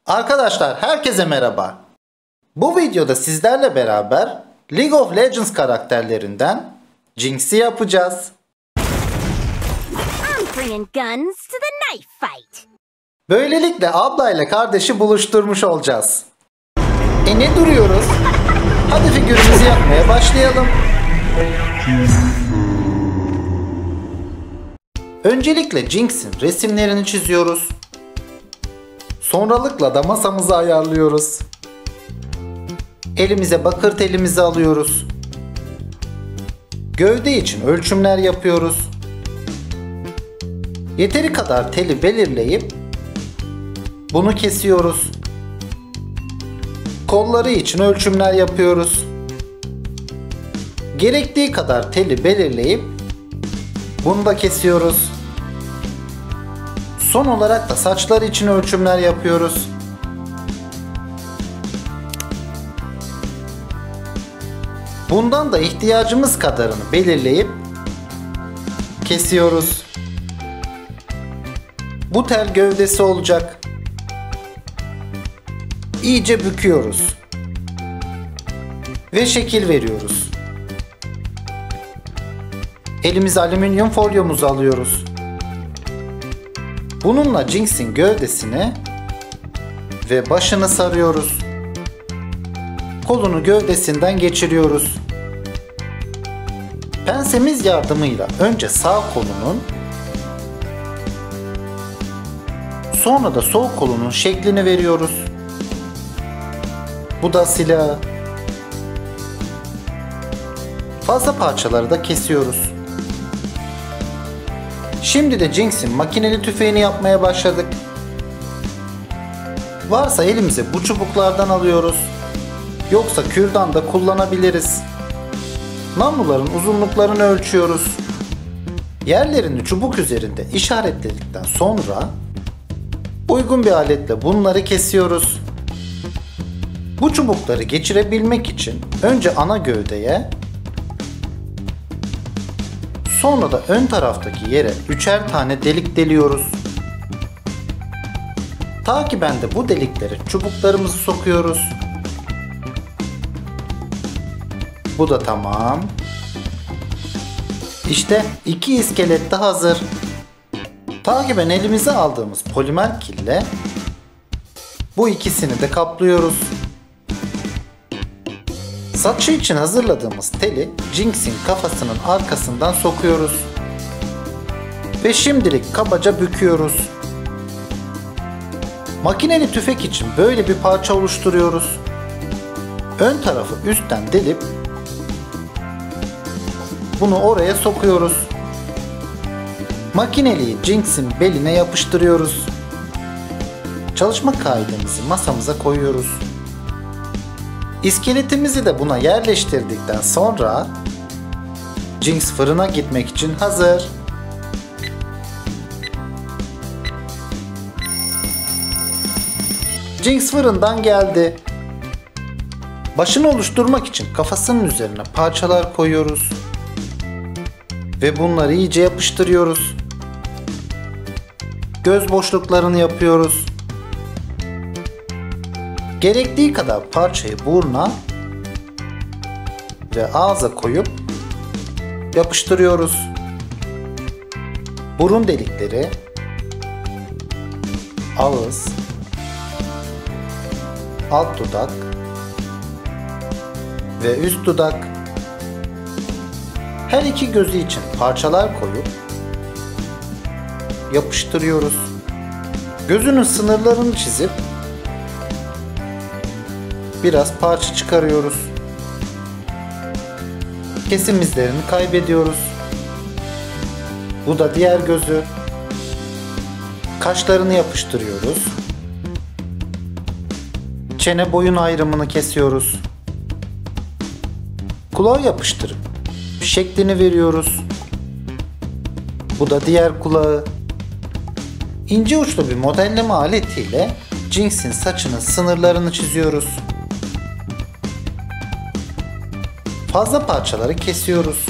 Arkadaşlar herkese merhaba. Bu videoda sizlerle beraber League of Legends karakterlerinden Jinx'i yapacağız. Böylelikle ablayla kardeşi buluşturmuş olacağız. Ne duruyoruz? Hadi figürümüzü yapmaya başlayalım. Öncelikle Jinx'in resimlerini çiziyoruz. Sonralıkla da masamızı ayarlıyoruz. Elimize bakır telimizi alıyoruz. Gövde için ölçümler yapıyoruz. Yeteri kadar teli belirleyip bunu kesiyoruz. Kolları için ölçümler yapıyoruz. Gerektiği kadar teli belirleyip bunu da kesiyoruz. Son olarak da saçları için ölçümler yapıyoruz. Bundan da ihtiyacımız kadarını belirleyip kesiyoruz. Bu tel gövdesi olacak. İyice büküyoruz. Ve şekil veriyoruz. Elimize alüminyum folyomuzu alıyoruz. Bununla Jinx'in gövdesini ve başını sarıyoruz. Kolunu gövdesinden geçiriyoruz. Pensemiz yardımıyla önce sağ kolunun, sonra da sol kolunun şeklini veriyoruz. Bu da silahı. Fazla parçaları da kesiyoruz. Şimdi de Jinx'in makineli tüfeğini yapmaya başladık. Varsa elimize bu çubuklardan alıyoruz. Yoksa kürdan da kullanabiliriz. Namluların uzunluklarını ölçüyoruz. Yerlerini çubuk üzerinde işaretledikten sonra uygun bir aletle bunları kesiyoruz. Bu çubukları geçirebilmek için önce ana gövdeye, sonra da ön taraftaki yere 3'er tane delik deliyoruz. Takiben de bu deliklere çubuklarımızı sokuyoruz. Bu da tamam. İşte iki iskelet de hazır. Takiben elimize aldığımız polimer kille bu ikisini de kaplıyoruz. Saçı için hazırladığımız teli Jinx'in kafasının arkasından sokuyoruz. Ve şimdilik kabaca büküyoruz. Makineli tüfek için böyle bir parça oluşturuyoruz. Ön tarafı üstten delip bunu oraya sokuyoruz. Makineliği Jinx'in beline yapıştırıyoruz. Çalışma kaidemizi masamıza koyuyoruz. İskeletimizi de buna yerleştirdikten sonra Jinx fırına gitmek için hazır. Jinx fırından geldi. Başını oluşturmak için kafasının üzerine parçalar koyuyoruz. Ve bunları iyice yapıştırıyoruz. Göz boşluklarını yapıyoruz. Gerektiği kadar parçayı buruna ve ağza koyup yapıştırıyoruz. Burun delikleri, ağız, alt dudak ve üst dudak. Her iki gözü için parçalar koyup yapıştırıyoruz. Gözünün sınırlarını çizip biraz parça çıkarıyoruz. Kesim izlerini kaybediyoruz. Bu da diğer gözü. Kaşlarını yapıştırıyoruz. Çene boyun ayrımını kesiyoruz. Kulağı yapıştırıp şeklini veriyoruz. Bu da diğer kulağı. İnce uçlu bir modelleme aletiyle Jinx'in saçının sınırlarını çiziyoruz. Fazla parçaları kesiyoruz.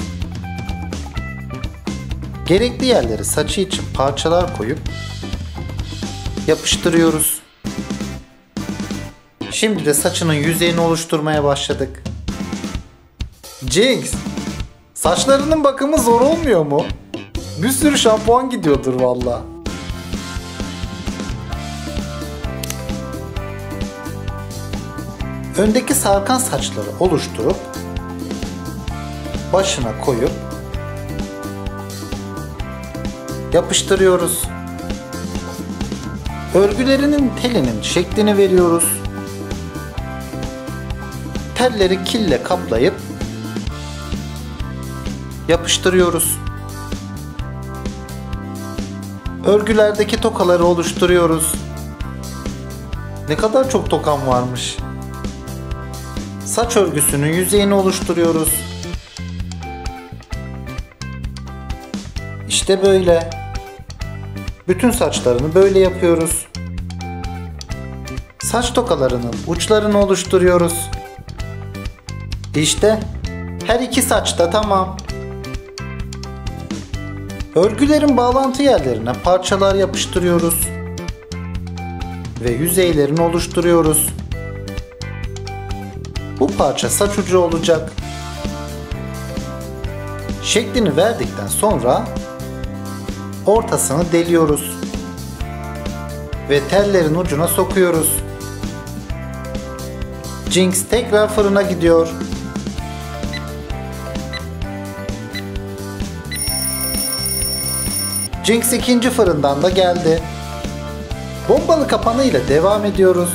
Gerekli yerleri saçı için parçalar koyup yapıştırıyoruz. Şimdi de saçının yüzeyini oluşturmaya başladık. Jinx, saçlarının bakımı zor olmuyor mu? Bir sürü şampuan gidiyordur valla. Öndeki sarkan saçları oluşturup başına koyup yapıştırıyoruz. Örgülerinin telinin şeklini veriyoruz. Telleri kille kaplayıp yapıştırıyoruz. Örgülerdeki tokaları oluşturuyoruz. Ne kadar çok tokam varmış. Saç örgüsünün yüzeyini oluşturuyoruz. İşte böyle. Bütün saçlarını böyle yapıyoruz. Saç tokalarının uçlarını oluşturuyoruz. İşte her iki saç da tamam. Örgülerin bağlantı yerlerine parçalar yapıştırıyoruz. Ve yüzeylerini oluşturuyoruz. Bu parça saç ucu olacak. Şeklini verdikten sonra ortasını deliyoruz. Ve tellerin ucuna sokuyoruz. Jinx tekrar fırına gidiyor. Jinx ikinci fırından da geldi. Bombalı kapanı ile devam ediyoruz.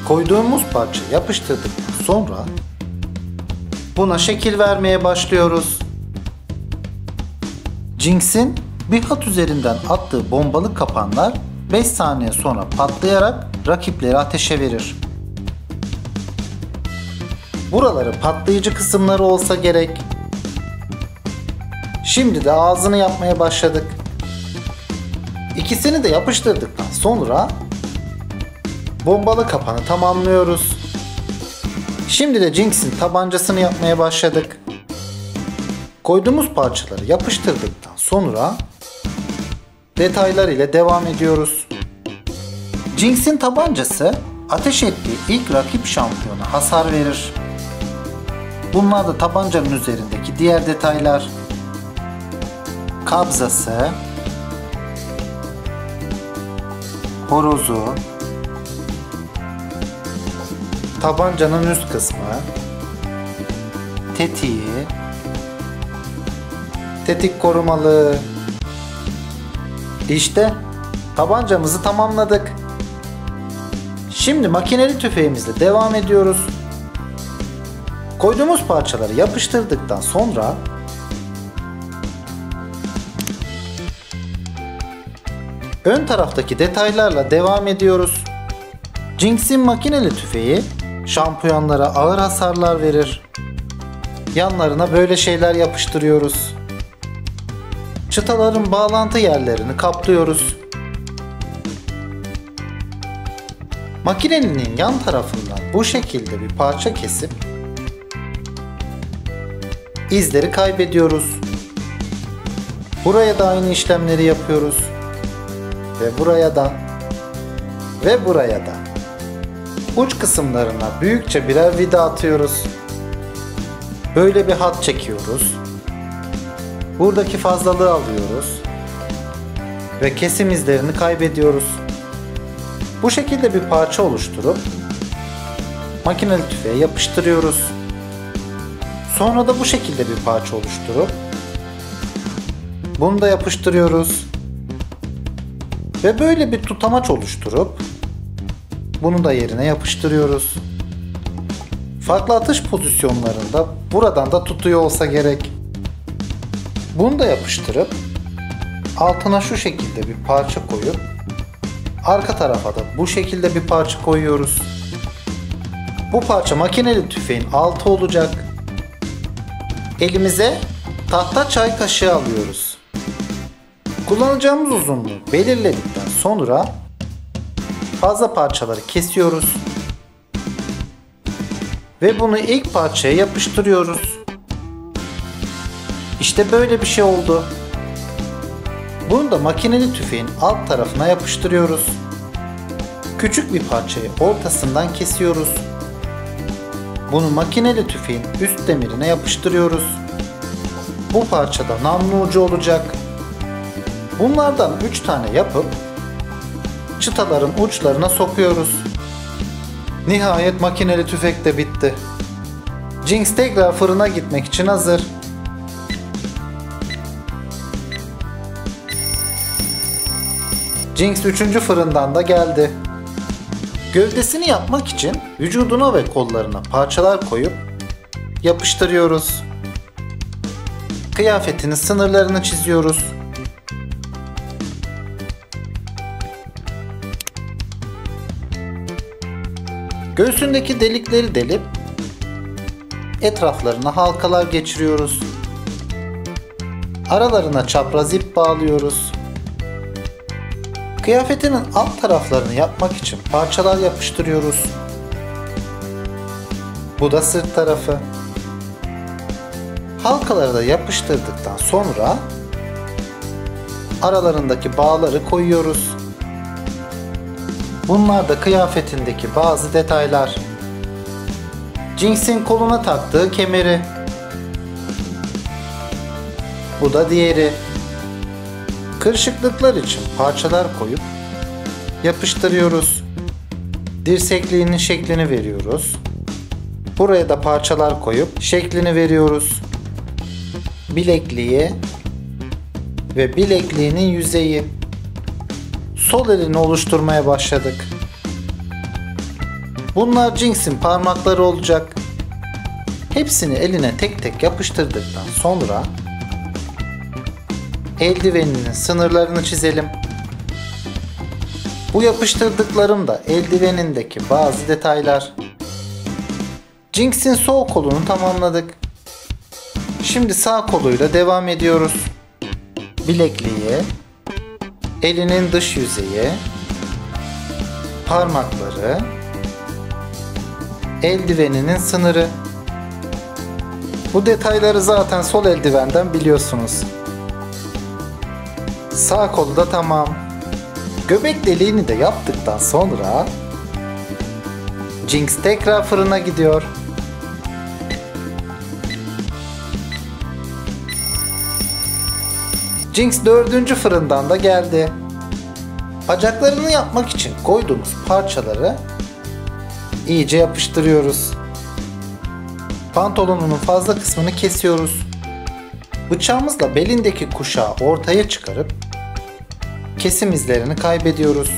Koyduğumuz parça yapıştırdıktan sonra buna şekil vermeye başlıyoruz. Jinx'in bir hat üzerinden attığı bombalı kapanlar 5 saniye sonra patlayarak rakipleri ateşe verir. Buraları patlayıcı kısımları olsa gerek. Şimdi de ağzını yapmaya başladık. İkisini de yapıştırdıktan sonra bombalı kapanı tamamlıyoruz. Şimdi de Jinx'in tabancasını yapmaya başladık. Koyduğumuz parçaları yapıştırdıktan sonra detaylar ile devam ediyoruz. Jinx'in tabancası ateş ettiği ilk rakip şampiyona hasar verir. Bunlar da tabancanın üzerindeki diğer detaylar. Kabzası, horozu, tabancanın üst kısmı, tetiği, tetik korumalı. İşte tabancamızı tamamladık. Şimdi makineli tüfeğimizle devam ediyoruz. Koyduğumuz parçaları yapıştırdıktan sonra ön taraftaki detaylarla devam ediyoruz. Jinx'in makineli tüfeği şampiyonlara ağır hasarlar verir. Yanlarına böyle şeyler yapıştırıyoruz. Çıtaların bağlantı yerlerini kaplıyoruz. Makinenin yan tarafından bu şekilde bir parça kesip izleri kaybediyoruz. Buraya da aynı işlemleri yapıyoruz. Ve buraya da ve buraya da. Uç kısımlarına büyükçe birer vida atıyoruz. Böyle bir hat çekiyoruz. Buradaki fazlalığı alıyoruz. Ve kesim izlerini kaybediyoruz. Bu şekilde bir parça oluşturup makineli tüfeğe yapıştırıyoruz. Sonra da bu şekilde bir parça oluşturup bunu da yapıştırıyoruz. Ve böyle bir tutamaç oluşturup bunu da yerine yapıştırıyoruz. Farklı atış pozisyonlarında buradan da tutuyor olsa gerek. Bunu da yapıştırıp altına şu şekilde bir parça koyup arka tarafa da bu şekilde bir parça koyuyoruz. Bu parça makineli tüfeğin altı olacak. Elimize tahta çay kaşığı alıyoruz. Kullanacağımız uzunluğu belirledikten sonra fazla parçaları kesiyoruz. Ve bunu ilk parçaya yapıştırıyoruz. İşte böyle bir şey oldu. Bunu da makineli tüfeğin alt tarafına yapıştırıyoruz. Küçük bir parçayı ortasından kesiyoruz. Bunu makineli tüfeğin üst demirine yapıştırıyoruz. Bu parçada namlu ucu olacak. Bunlardan 3 tane yapıp çıtaların uçlarına sokuyoruz. Nihayet makineli tüfek de bitti. Jinx tekrar fırına gitmek için hazır. Jinx 3. fırından da geldi. Gövdesini yapmak için vücuduna ve kollarına parçalar koyup yapıştırıyoruz. Kıyafetinin sınırlarını çiziyoruz. Göğsündeki delikleri delip etraflarına halkalar geçiriyoruz. Aralarına çapraz ip bağlıyoruz. Kıyafetinin alt taraflarını yapmak için parçalar yapıştırıyoruz. Bu da sırt tarafı. Halkaları da yapıştırdıktan sonra aralarındaki bağları koyuyoruz. Bunlar da kıyafetindeki bazı detaylar. Jinx'in koluna taktığı kemeri. Bu da diğeri. Kırışıklıklar için parçalar koyup yapıştırıyoruz. Dirsekliğinin şeklini veriyoruz. Buraya da parçalar koyup şeklini veriyoruz. Bilekliği ve bilekliğinin yüzeyi. Sol elini oluşturmaya başladık. Bunlar Jinx'in parmakları olacak. Hepsini eline tek tek yapıştırdıktan sonra eldiveninin sınırlarını çizelim. Bu yapıştırdıklarım da eldivenindeki bazı detaylar. Jinx'in sol kolunu tamamladık. Şimdi sağ koluyla devam ediyoruz. Bilekliği, elinin dış yüzeyi, parmakları, eldiveninin sınırı. Bu detayları zaten sol eldivenden biliyorsunuz. Sağ kolu da tamam. Göbek deliğini de yaptıktan sonra Jinx tekrar fırına gidiyor. Jinx 4. fırından da geldi. Bacaklarını yapmak için koyduğumuz parçaları iyice yapıştırıyoruz. Pantolonunun fazla kısmını kesiyoruz. Bıçağımızla belindeki kuşağı ortaya çıkarıp kesim izlerini kaybediyoruz.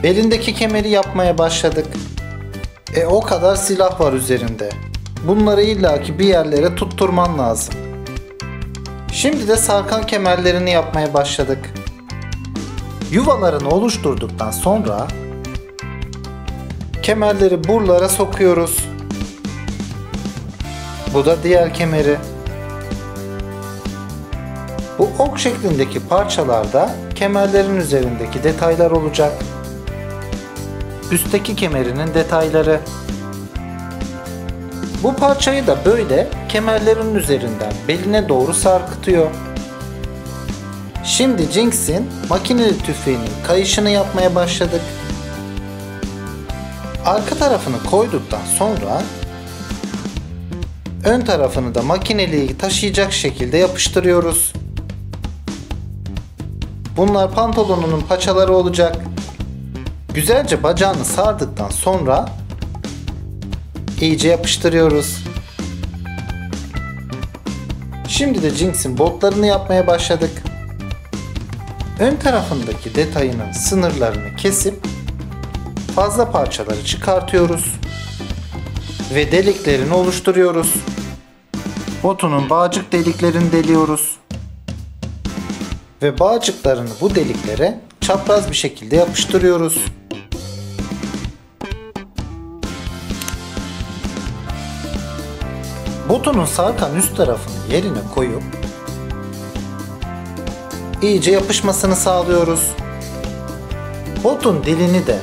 Belindeki kemeri yapmaya başladık. O kadar silah var üzerinde. Bunları illaki bir yerlere tutturman lazım. Şimdi de sarkan kemerlerini yapmaya başladık. Yuvalarını oluşturduktan sonra kemerleri buralara sokuyoruz. Bu da diğer kemeri. Bu ok şeklindeki parçalarda kemerlerin üzerindeki detaylar olacak. Üstteki kemerinin detayları. Bu parçayı da böyle kemerlerin üzerinden beline doğru sarkıtıyor. Şimdi Jinx'in makineli tüfeğinin kayışını yapmaya başladık. Arka tarafını koyduktan sonra ön tarafını da makineliği taşıyacak şekilde yapıştırıyoruz. Bunlar pantolonunun paçaları olacak. Güzelce bacağını sardıktan sonra iyice yapıştırıyoruz. Şimdi de Jinx'in botlarını yapmaya başladık. Ön tarafındaki detayının sınırlarını kesip fazla parçaları çıkartıyoruz ve deliklerini oluşturuyoruz. Botunun bağcık deliklerini deliyoruz ve bağcıklarını bu deliklere çapraz bir şekilde yapıştırıyoruz. Botunun sarkan üst tarafını yerine koyup iyice yapışmasını sağlıyoruz. Botun dilini de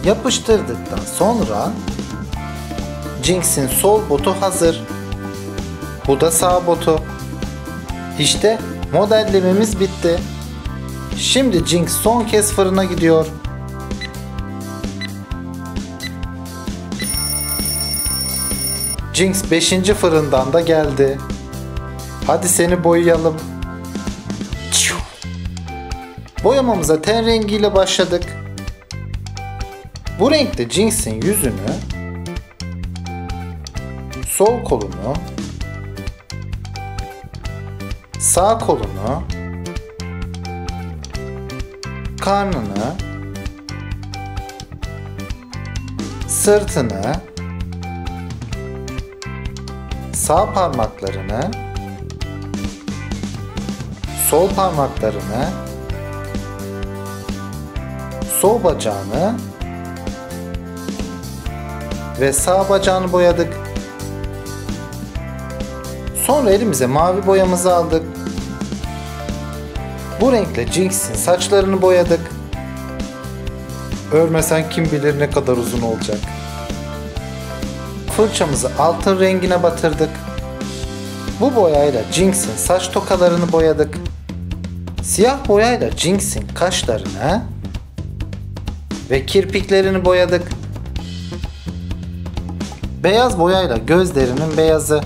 yapıştırdıktan sonra Jinx'in sol botu hazır. Bu da sağ botu. İşte modellememiz bitti. Şimdi Jinx son kez fırına gidiyor. Jinx 5. fırından da geldi. Hadi seni boyayalım. Boyamamıza ten rengiyle başladık. Bu renkte Jinx'in yüzünü, sol kolunu, sağ kolunu, karnını, sırtını, sağ parmaklarını, sol parmaklarını, sol bacağını ve sağ bacağını boyadık. Sonra elimize mavi boyamızı aldık. Bu renkle Jinx'in saçlarını boyadık. Örmesen kim bilir ne kadar uzun olacak. Fırçamızı altın rengine batırdık. Bu boyayla Jinx'in saç tokalarını boyadık. Siyah boyayla Jinx'in kaşlarını ve kirpiklerini boyadık. Beyaz boyayla gözlerinin beyazı.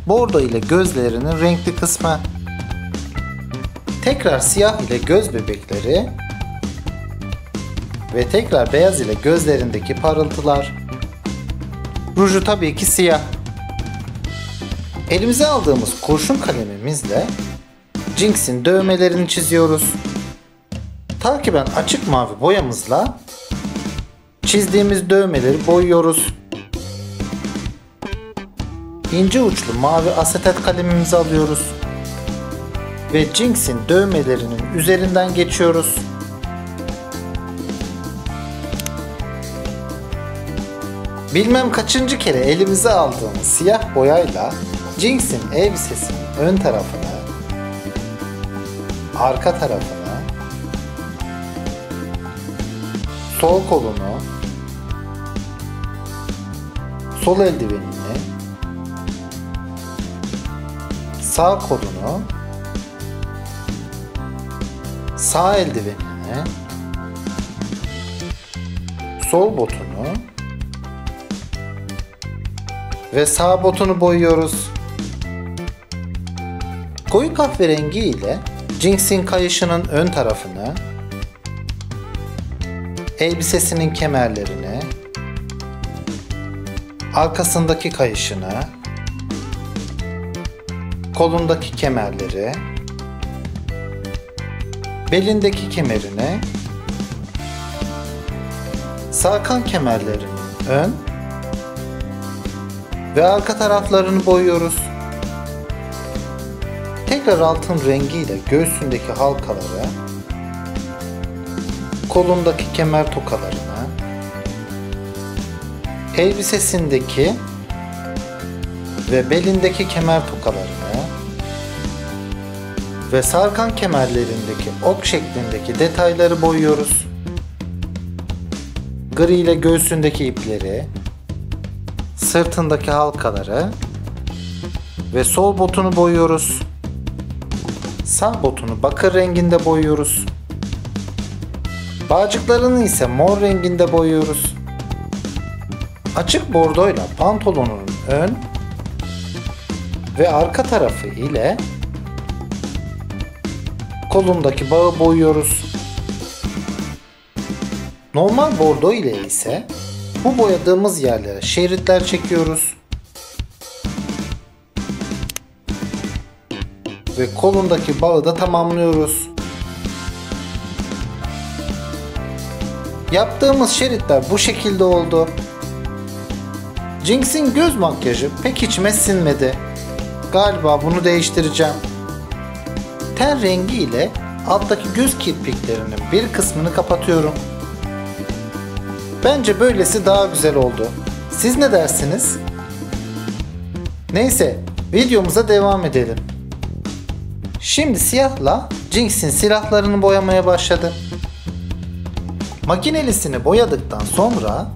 Bordo ile gözlerinin renkli kısmı. Tekrar siyah ile göz bebekleri ve tekrar beyaz ile gözlerindeki parıltılar. Ruju tabii ki siyah. Elimize aldığımız kurşun kalemimizle Jinx'in dövmelerini çiziyoruz. Takiben açık mavi boyamızla çizdiğimiz dövmeleri boyuyoruz. İnce uçlu mavi asetat kalemimizi alıyoruz ve Jinx'in dövmelerinin üzerinden geçiyoruz. Bilmem kaçıncı kere elimize aldığımız siyah boyayla Jinx'in elbisesinin ön tarafını, arka tarafını, sol kolunu, sol eldivenini, sağ kolunu, sağ eldivenini, sol botunu ve sağ botunu boyuyoruz. Koyu kahverengi ile Jinx'in kayışının ön tarafını, elbisesinin kemerlerini, arkasındaki kayışını, kolundaki kemerleri, belindeki kemerini, sarkan kemerlerinin ön ve arka taraflarını boyuyoruz. Tekrar altın rengiyle göğsündeki halkaları, kolundaki kemer tokalarını, elbisesindeki ve belindeki kemer tokalarını ve sarkan kemerlerindeki ok şeklindeki detayları boyuyoruz. Gri ile göğsündeki ipleri, sırtındaki halkaları ve sol botunu boyuyoruz. Sağ botunu bakır renginde boyuyoruz. Bağcıklarını ise mor renginde boyuyoruz. Açık bordoyla pantolonun ön ve arka tarafı ile kolundaki bağı boyuyoruz. Normal bordo ile ise bu boyadığımız yerlere şeritler çekiyoruz. Ve kolundaki bağı da tamamlıyoruz. Yaptığımız şeritler bu şekilde oldu. Jinx'in göz makyajı pek içime sinmedi. Galiba bunu değiştireceğim. Ten rengi ile alttaki göz kirpiklerinin bir kısmını kapatıyorum. Bence böylesi daha güzel oldu. Siz ne dersiniz? Neyse, videomuza devam edelim. Şimdi siyahla Jinx'in silahlarını boyamaya başladım. Makinelisini boyadıktan sonra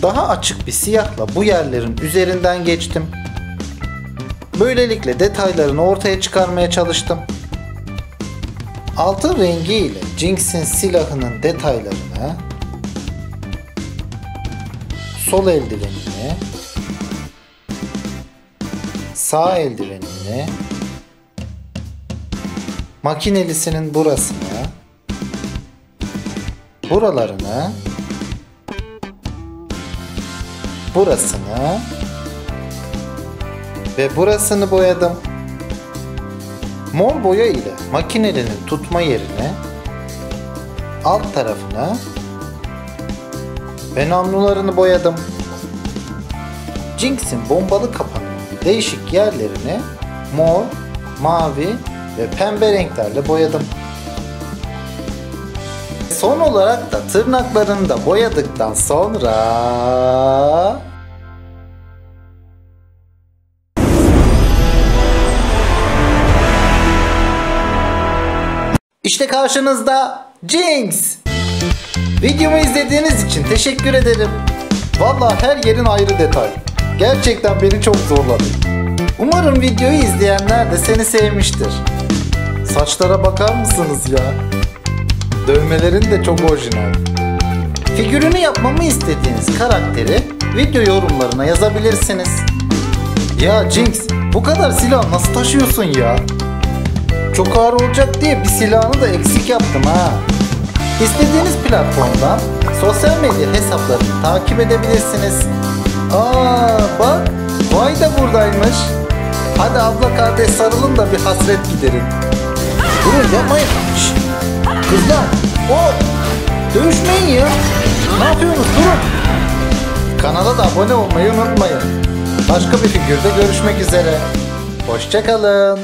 daha açık bir siyahla bu yerlerin üzerinden geçtim. Böylelikle detaylarını ortaya çıkarmaya çalıştım. Altın rengi ile Jinx'in silahının detaylarını, sol eldivenini, sağ eldivenini, makinelisinin burasını, buralarını, burasını ve burasını boyadım. Mor boya ile makinelinin tutma yerini, alt tarafını ve namlularını boyadım. Jinx'in bombalı kapanının değişik yerlerini mor, mavi ve pembe renklerle boyadım. Son olarak da tırnaklarını da boyadıktan sonra İşte karşınızda Jinx. Videomu izlediğiniz için teşekkür ederim. Vallahi her yerin ayrı detay. Gerçekten beni çok zorladı. Umarım videoyu izleyenler de seni sevmiştir. Saçlara bakar mısınız ya? Dövmelerin de çok orijinal. Figürünü yapmamı istediğiniz karakteri video yorumlarına yazabilirsiniz. Ya Jinx, bu kadar silah nasıl taşıyorsun ya? Çok ağır olacak diye bir silahını da eksik yaptım ha. İstediğiniz platformdan sosyal medya hesaplarını takip edebilirsiniz. Aa bak, Vay da buradaymış. Hadi abla kardeş sarılın da bir hasret giderin. Durun yapmayın. Şşt. Kızlar, hop. Dövüşmeyin ya. Ne yapıyorsunuz? Durun. Kanala da abone olmayı unutmayın. Başka bir figürde görüşmek üzere. Hoşça kalın.